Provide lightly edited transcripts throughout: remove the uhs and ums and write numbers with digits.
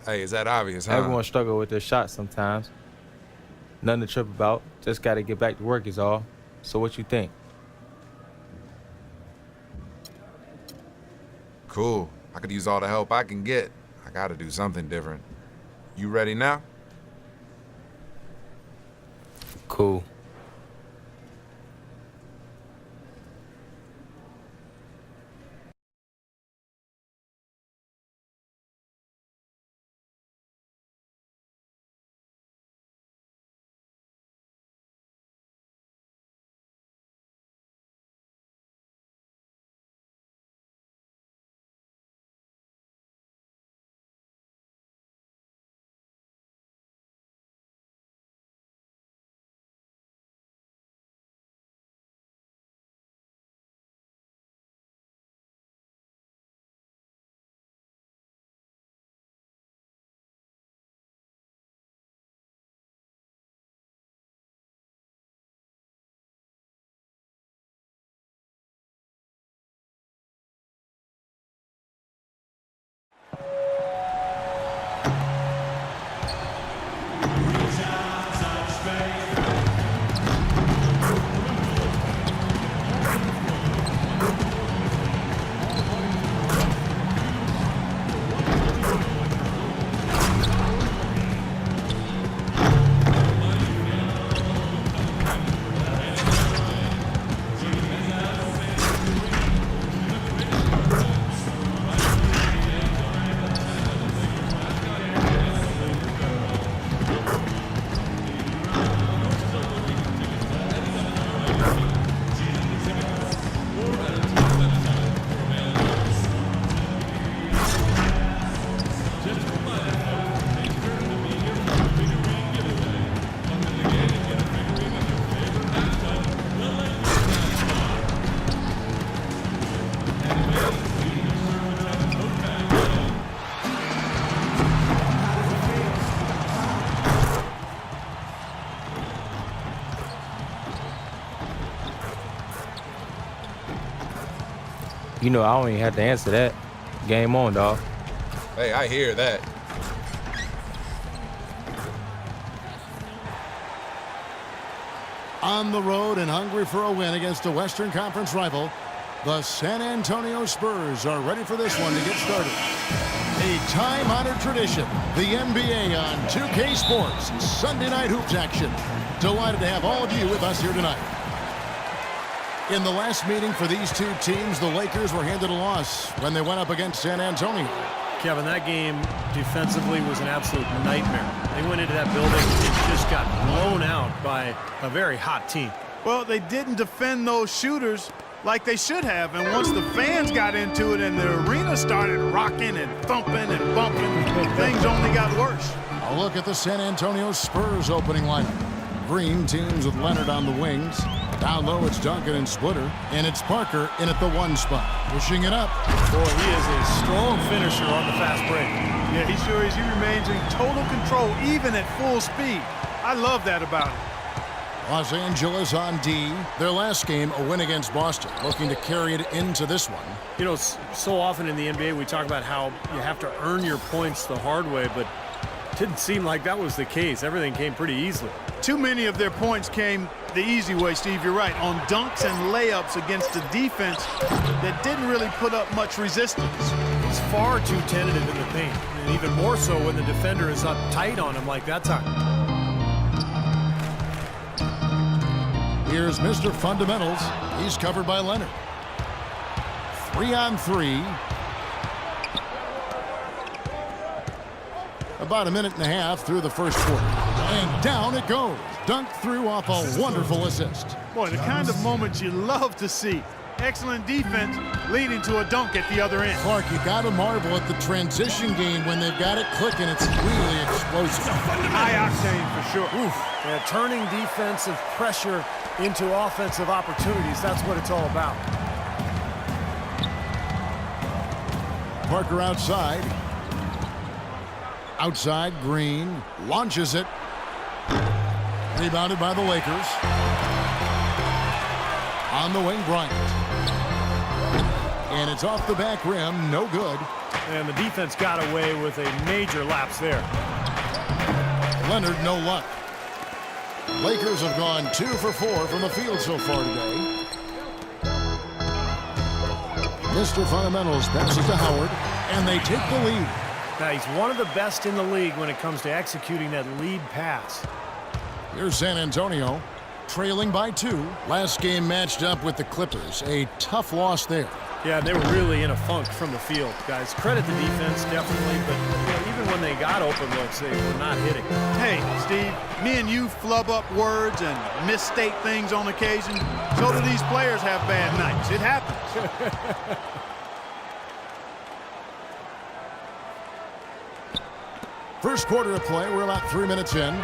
Hey, is that obvious, huh? Everyone struggle with their shots sometimes. Nothing to trip about. Just got to get back to work is all. So what you think? Cool. I could use all the help I can get. I gotta do something different. You ready now? Cool. You know, I don't even have to answer that. Game on, dawg. Hey, I hear that. On the road and hungry for a win against a Western Conference rival, the San Antonio Spurs are ready for this one to get started. A time-honored tradition, the NBA on 2K Sports Sunday Night Hoops action. Delighted to have all of you with us here tonight. In the last meeting for these two teams, the Lakers were handed a loss when they went up against San Antonio. Kevin, that game defensively was an absolute nightmare. They went into that building and just got blown out by a very hot team. Well, they didn't defend those shooters like they should have, and once the fans got into it and the arena started rocking and thumping and bumping, things only got worse. A look at the San Antonio Spurs opening lineup. Green teams with Leonard on the wings. Down low, it's Duncan and Splitter, and it's Parker in at the 1 spot. Pushing it up. Boy, he is a strong finisher on the fast break. Yeah, he sure is. He remains in total control, even at full speed. I love that about him. Los Angeles on D. Their last game, a win against Boston, looking to carry it into this one. You know, so often in the NBA, we talk about how you have to earn your points the hard way, but it didn't seem like that was the case. Everything came pretty easily. Too many of their points came the easy way, Steve. You're right. On dunks and layups against a defense that didn't really put up much resistance. He's far too tentative in the paint, and even more so when the defender is up tight on him like that time. Here's Mr. Fundamentals. He's covered by Leonard. 3-on-3. About a minute and a half through the first quarter. And down it goes. Dunked through off a wonderful assist. Boy, the kind of moments you love to see. Excellent defense leading to a dunk at the other end. Clark, you got to marvel at the transition game when they've got it clicking. It's really explosive. High octane for sure. Oof. Yeah, turning defensive pressure into offensive opportunities. That's what it's all about. Parker outside. Outside, Green launches it. Rebounded by the Lakers. On the wing, Bryant. And it's off the back rim, no good. And the defense got away with a major lapse there. Leonard, no luck. Lakers have gone 2 for 4 from the field so far today. Mr. Fundamentals passes to Howard, and they take the lead. Now, he's one of the best in the league when it comes to executing that lead pass. Here's San Antonio, trailing by 2. Last game matched up with the Clippers. A tough loss there. Yeah, they were really in a funk from the field, guys. Credit the defense, definitely, but even when they got open looks, they were not hitting. Hey, Steve, me and you flub up words and misstate things on occasion. So do these players have bad nights. It happens. First quarter of play, we're about 3 minutes in.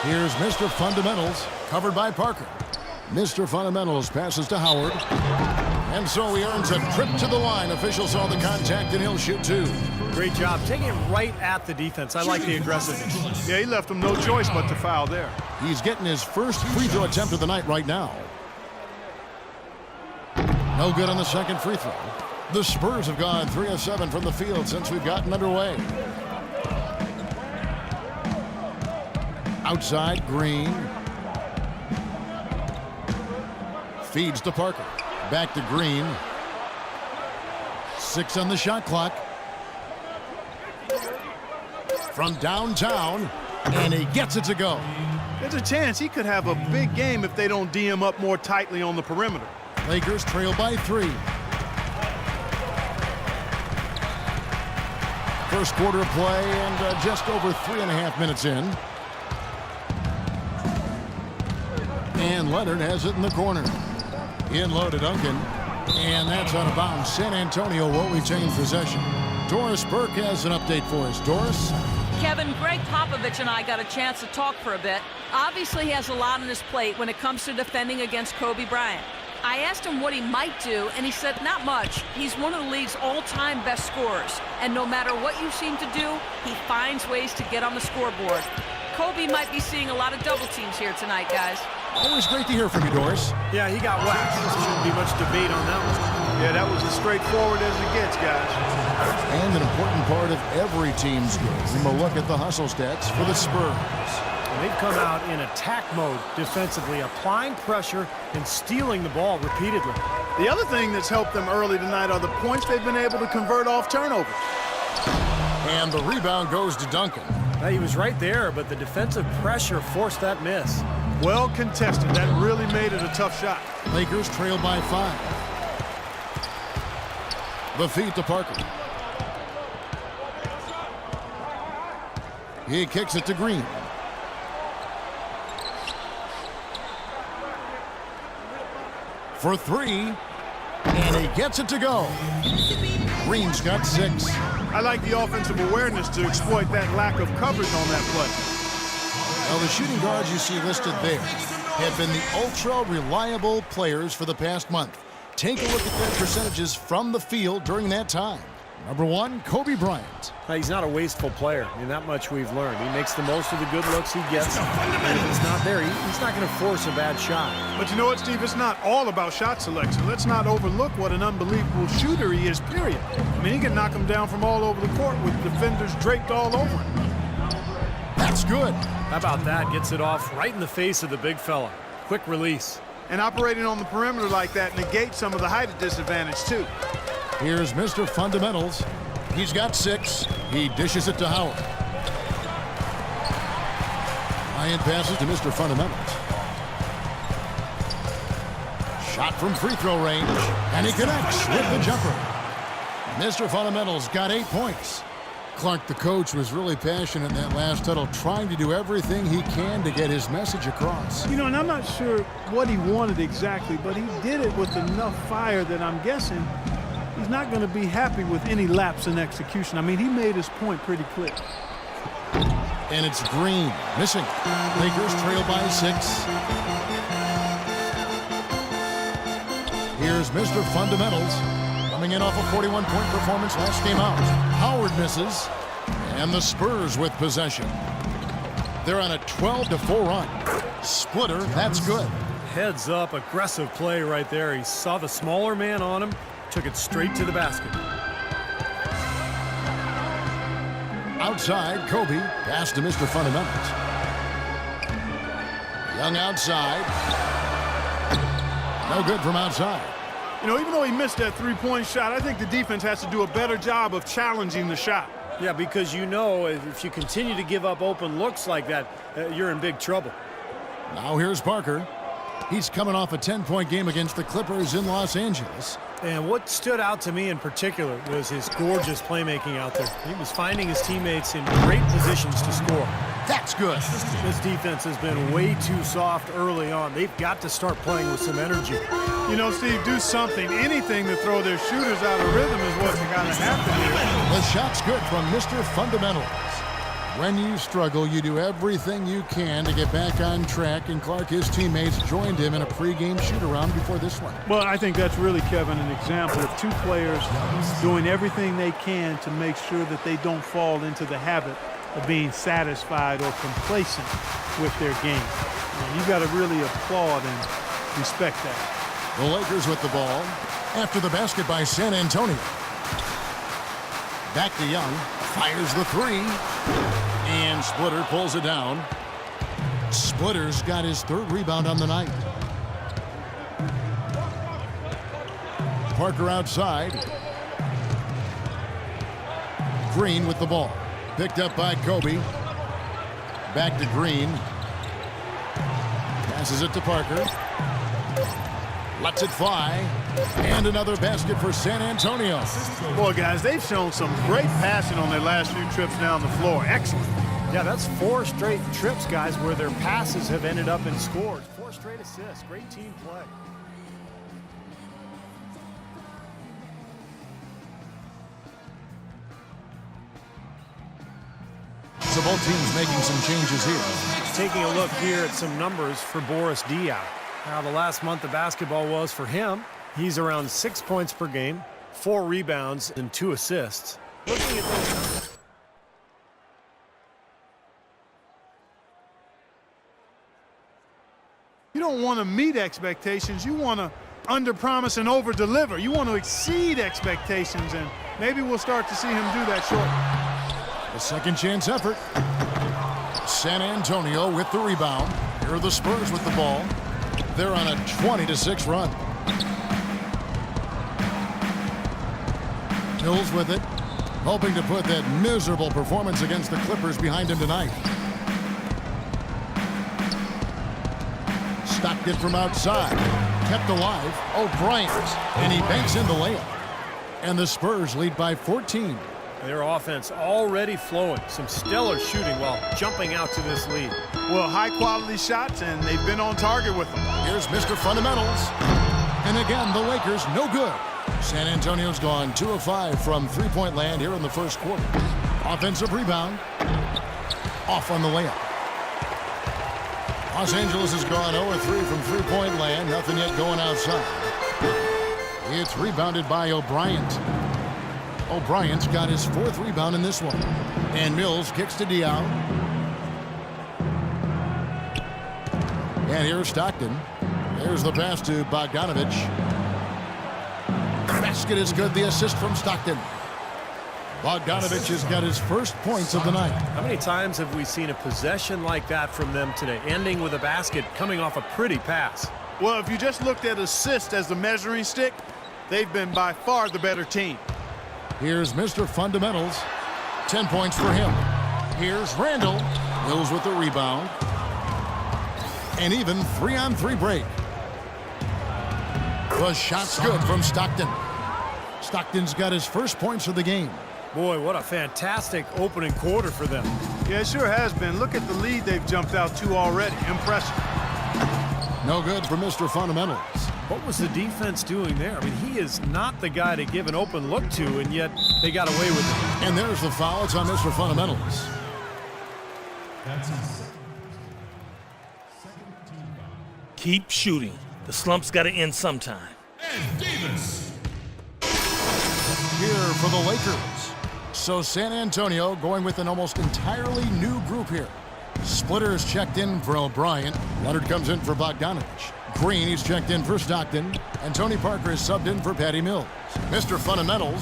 Here's Mr. Fundamentals, covered by Parker. Mr. Fundamentals passes to Howard. And so he earns a trip to the line. Official saw the contact, and he'll shoot 2. Great job. Taking it right at the defense. I like the aggressiveness. Yeah, he left them no choice but to foul there. He's getting his first free throw attempt of the night right now. No good on the second free throw. The Spurs have gone 3 of 7 from the field since we've gotten underway. Outside, Green. Feeds to Parker. Back to Green. 6 on the shot clock. From downtown, and he gets it to go. There's a chance he could have a big game if they don't D him up more tightly on the perimeter. Lakers trail by 3. First quarter of play, and just over 3.5 minutes in. And Leonard has it in the corner. In low to Duncan. And that's out of bounds. San Antonio will retain possession. Doris Burke has an update for us. Doris? Kevin, Greg Popovich and I got a chance to talk for a bit. Obviously, he has a lot on his plate when it comes to defending against Kobe Bryant. I asked him what he might do, and he said not much. He's one of the league's all-time best scorers, and no matter what you seem to do, he finds ways to get on the scoreboard. Kobe might be seeing a lot of double teams here tonight, guys. Always great to hear from you, Doris. Yeah, he got waxed. There shouldn't be much debate on that one. Yeah, that was as straightforward as it gets, guys. And an important part of every team's game. We'll look at the hustle stats for the Spurs. And they've come out in attack mode defensively, applying pressure and stealing the ball repeatedly. The other thing that's helped them early tonight are the points they've been able to convert off turnovers. And the rebound goes to Duncan. Now, he was right there, but the defensive pressure forced that miss. Well contested. That really made it a tough shot. Lakers trail by 5. The feed to Parker. He kicks it to Green. For 3. And he gets it to go. Green's got 6. I like the offensive awareness to exploit that lack of coverage on that play. Now, the shooting guards you see listed there have been the ultra-reliable players for the past month. Take a look at their percentages from the field during that time. Number 1, Kobe Bryant. Now, he's not a wasteful player. I mean, that much we've learned. He makes the most of the good looks he gets. And if it's not there, he's not going to force a bad shot. But you know what, Steve? It's not all about shot selection. Let's not overlook what an unbelievable shooter he is, period. I mean, he can knock them down from all over the court with defenders draped all over him. That's good. How about that? Gets it off right in the face of the big fella. Quick release. And operating on the perimeter like that negates some of the height disadvantage, too. Here's Mr. Fundamentals. He's got 6. He dishes it to Howard. Ryan passes to Mr. Fundamentals. Shot from free throw range, and he connects with the jumper. Mr. Fundamentals got 8 points. Clark, the coach, was really passionate in that last huddle, trying to do everything he can to get his message across. You know, and I'm not sure what he wanted exactly, but he did it with enough fire that I'm guessing he's not going to be happy with any lapse in execution. I mean, he made his point pretty clear. And it's Green missing. Lakers trail by 6. Here's Mr. Fundamentals coming in off a 41-point performance last game out. Howard misses, and the Spurs with possession. They're on a 12-4 run. Splitter, that's good. Heads up, aggressive play right there. He saw the smaller man on him, took it straight to the basket. Outside, Kobe. Pass to Mr. Fundamentals. Young outside. No good from outside. You know, even though he missed that three-point shot, I think the defense has to do a better job of challenging the shot. Yeah, because you know if you continue to give up open looks like that, you're in big trouble. Now here's Parker. He's coming off a 10-point game against the Clippers in Los Angeles. And what stood out to me in particular was his gorgeous playmaking out there. He was finding his teammates in great positions to score. That's good. This defense has been way too soft early on. They've got to start playing with some energy. You know, Steve, do something, anything to throw their shooters out of rhythm is what you got to have to do. The shot's good from Mr. Fundamentals. When you struggle, you do everything you can to get back on track, and Clark, his teammates, joined him in a pregame shoot-around before this one. Well, I think that's really, Kevin, an example of two players doing everything they can to make sure that they don't fall into the habit of being satisfied or complacent with their game. And you got to really applaud and respect that. The Lakers with the ball after the basket by San Antonio. Back to Young, fires the three, and Splitter pulls it down. Splitter's got his third rebound on the night. Parker outside. Green with the ball. Picked up by Kobe. Back to Green. Passes it to Parker. Lets it fly. And another basket for San Antonio. Boy, guys, they've shown some great passing on their last few trips down the floor. Excellent. Yeah, that's 4 straight trips, guys, where their passes have ended up in scores. 4 straight assists. Great team play. So both teams making some changes here. Taking a look here at some numbers for Boris Diaw. How the last month of basketball was for him. He's around 6 points per game, 4 rebounds, and 2 assists. Looking at those. You don't want to meet expectations. You want to underpromise and overdeliver. You want to exceed expectations, and maybe we'll start to see him do that shortly. A second chance effort. San Antonio with the rebound. Here are the Spurs with the ball. They're on a 20-6 run. Mills with it, hoping to put that miserable performance against the Clippers behind him tonight. Stockton from outside, kept alive. O'Brien, and he banks in the layup. And the Spurs lead by 14. Their offense already flowing. Some stellar shooting while jumping out to this lead. Well, high-quality shots, and they've been on target with them. Here's Mr. Fundamentals. And again, the Lakers no good. San Antonio's gone 2 of 5 from three-point land here in the first quarter. Offensive rebound. Off on the layup. Los Angeles has gone 0 of 3 from three-point land. Nothing yet going outside. It's rebounded by O'Brien. O'Brien's got his 4th rebound in this one. And Mills kicks to Diaw. And here's Stockton. There's the pass to Bogdanovich. Basket is good. The assist from Stockton. Bogdanovich has got his first points of the night. How many times have we seen a possession like that from them today, ending with a basket coming off a pretty pass? Well, if you just looked at assists as the measuring stick, they've been by far the better team. Here's Mr. Fundamentals. 10 points for him. Here's Randall. Mills with the rebound. And even 3-on-3 break. The shot's good from Stockton. Stockton's got his first points of the game. Boy, what a fantastic opening quarter for them. Yeah, it sure has been. Look at the lead they've jumped out to already. Impressive. No good for Mr. Fundamentals. What was the defense doing there? I mean, he is not the guy to give an open look to, and yet they got away with it. And there's the foul. It's on Mr. Fundamentals. Keep shooting. The slump's got to end sometime. Here for the Lakers. So San Antonio going with an almost entirely new group here. Splitter's checked in for O'Brien. Leonard comes in for Bogdanovich. Green, he's checked in for Stockton. And Tony Parker is subbed in for Patty Mills. Mr. Fundamentals.